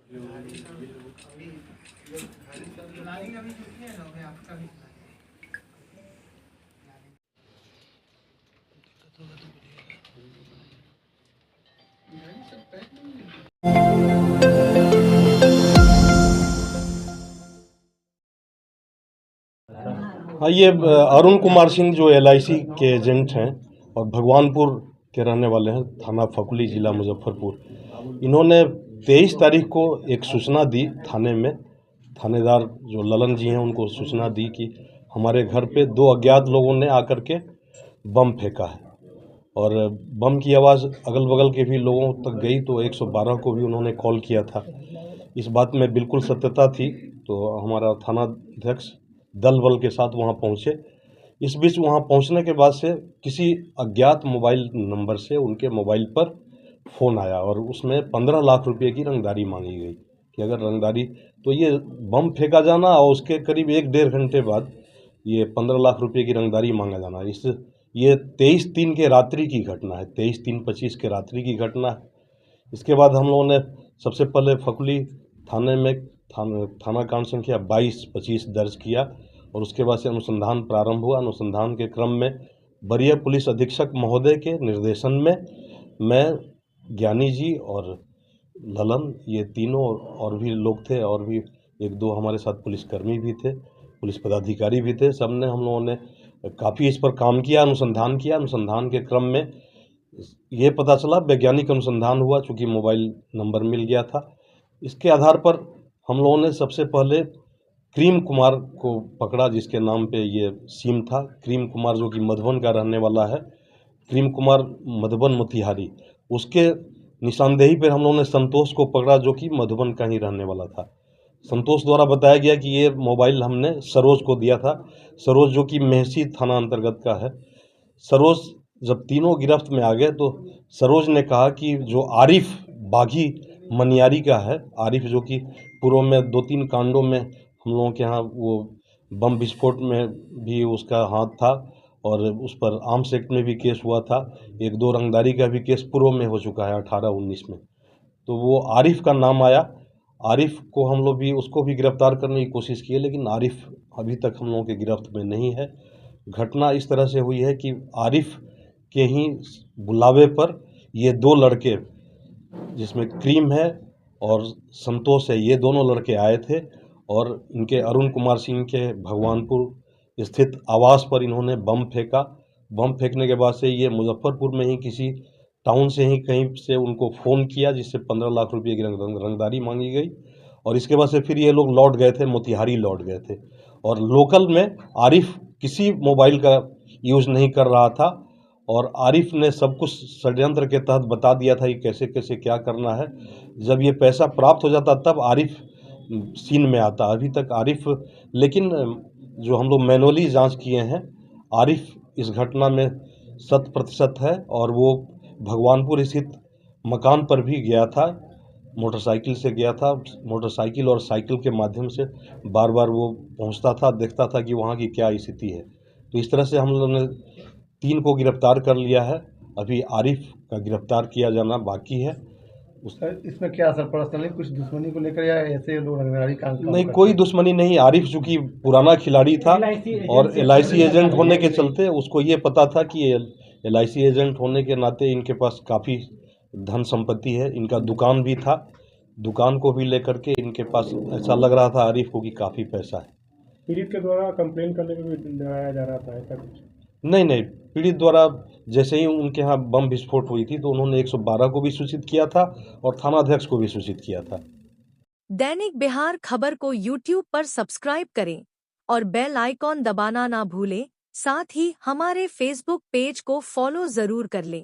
हाँ, ये अरुण कुमार सिंह जो LIC के एजेंट हैं और भगवानपुर के रहने वाले हैं, थाना फकुली, जिला मुजफ्फरपुर। इन्होंने 23 तारीख को एक सूचना दी थाने में। थानेदार जो ललन जी हैं उनको सूचना दी कि हमारे घर पे 2 अज्ञात लोगों ने आकर के बम फेंका है, और बम की आवाज़ अगल बगल के भी लोगों तक गई, तो 112 को भी उन्होंने कॉल किया था। इस बात में बिल्कुल सत्यता थी, तो हमारा थानाध्यक्ष दल बल के साथ वहां पहुंचे। इस बीच वहां पहुंचने के बाद से किसी अज्ञात मोबाइल नंबर से उनके मोबाइल पर फ़ोन आया, और उसमें 15 लाख रुपए की रंगदारी मांगी गई कि अगर रंगदारी, तो ये बम फेंका जाना और उसके करीब 1-1.5 घंटे बाद ये 15 लाख रुपए की रंगदारी मांगा जाना। ये 23/3 के रात्रि की घटना है, 23/3/25 के रात्रि की घटना है। इसके बाद हम लोगों ने सबसे पहले फकुली थाने में थाना कांड संख्या 22-25 दर्ज किया, और उसके बाद से अनुसंधान प्रारंभ हुआ। अनुसंधान के क्रम में वरीय पुलिस अधीक्षक महोदय के निर्देशन में मैं, ज्ञानी जी और ललन, ये तीनों और भी लोग थे, और भी 1-2 हमारे साथ पुलिसकर्मी भी थे, पुलिस पदाधिकारी भी थे। सब ने हम लोगों ने काफ़ी इस पर काम किया, अनुसंधान किया। अनुसंधान के क्रम में ये पता चला, वैज्ञानिक अनुसंधान हुआ, चूँकि मोबाइल नंबर मिल गया था। इसके आधार पर हम लोगों ने सबसे पहले क्रीम कुमार को पकड़ा, जिसके नाम पे ये सिम था। क्रीम कुमार जो कि मधुबन का रहने वाला है, क्रीम कुमार मधुबन मोतिहारी। उसके निशानदेही पर हम लोगों ने संतोष को पकड़ा, जो कि मधुबन का ही रहने वाला था। संतोष द्वारा बताया गया कि ये मोबाइल हमने सरोज को दिया था। सरोज जो कि मेहसी थाना अंतर्गत का है। सरोज जब तीनों गिरफ्त में आ गए, तो सरोज ने कहा कि जो आरिफ बागी मनियारी का है, आरिफ जो कि पूर्व में 2-3 कांडों में हम लोगों के यहाँ वो बम विस्फोट में भी उसका हाथ था, और उस पर आर्म्स एक्ट में भी केस हुआ था। 1-2 रंगदारी का भी केस पूर्व में हो चुका है 18-19 में। तो वो आरिफ का नाम आया। आरिफ को हम लोग भी, उसको भी गिरफ्तार करने की कोशिश की, लेकिन आरिफ अभी तक हम लोगों के गिरफ्त में नहीं है। घटना इस तरह से हुई है कि आरिफ के ही बुलावे पर ये 2 लड़के, जिसमें क्रीम है और संतोष है, ये दोनों लड़के आए थे, और इनके अरुण कुमार सिंह के भगवानपुर स्थित आवास पर इन्होंने बम फेंका। बम फेंकने के बाद से ये मुजफ्फरपुर में ही किसी टाउन से ही कहीं से उनको फ़ोन किया, जिससे 15 लाख रुपये की रंगदारी मांगी गई, और इसके बाद से फिर ये लोग लौट गए थे, मोतिहारी लौट गए थे। और लोकल में आरिफ किसी मोबाइल का यूज़ नहीं कर रहा था, और आरिफ ने सब कुछ षड्यंत्र के तहत बता दिया था कि कैसे कैसे क्या करना है। जब ये पैसा प्राप्त हो जाता तब आरिफ सीन में आता। अभी तक आरिफ, लेकिन जो हम लोग मैनुअली जांच किए हैं, आरिफ इस घटना में 100% है, और वो भगवानपुर स्थित मकान पर भी गया था, मोटरसाइकिल से गया था। मोटरसाइकिल और साइकिल के माध्यम से बार बार वो पहुंचता था, देखता था कि वहाँ की क्या स्थिति है। तो इस तरह से हम लोगों ने 3 को गिरफ्तार कर लिया है। अभी आरिफ का गिरफ्तार किया जाना बाकी है। सर, इसमें क्या असर पड़ा? सर, कुछ दुश्मनी को लेकर, या ऐसे लोग रंगदारी काम नहीं, करते कोई हैं? दुश्मनी नहीं। आरिफ चूंकि पुराना खिलाड़ी था, और LIC एजेंट होने के चलते उसको ये पता था कि LIC एजेंट होने के नाते इनके पास काफ़ी धन संपत्ति है। इनका दुकान भी था, दुकान को भी लेकर के इनके पास ऐसा लग रहा था आरिफ को कि काफ़ी पैसा है। पीड़ित के द्वारा कंप्लेन करने में भी डराया जा रहा था, ऐसा कुछ? नहीं नहीं, पीड़ित द्वारा जैसे ही उनके यहाँ बम विस्फोट हुई थी, तो उन्होंने 112 को भी सूचित किया था, और थानाध्यक्ष को भी सूचित किया था। दैनिक बिहार खबर को YouTube पर सब्सक्राइब करें और बेल आइकॉन दबाना ना भूलें। साथ ही हमारे Facebook पेज को फॉलो जरूर कर लें।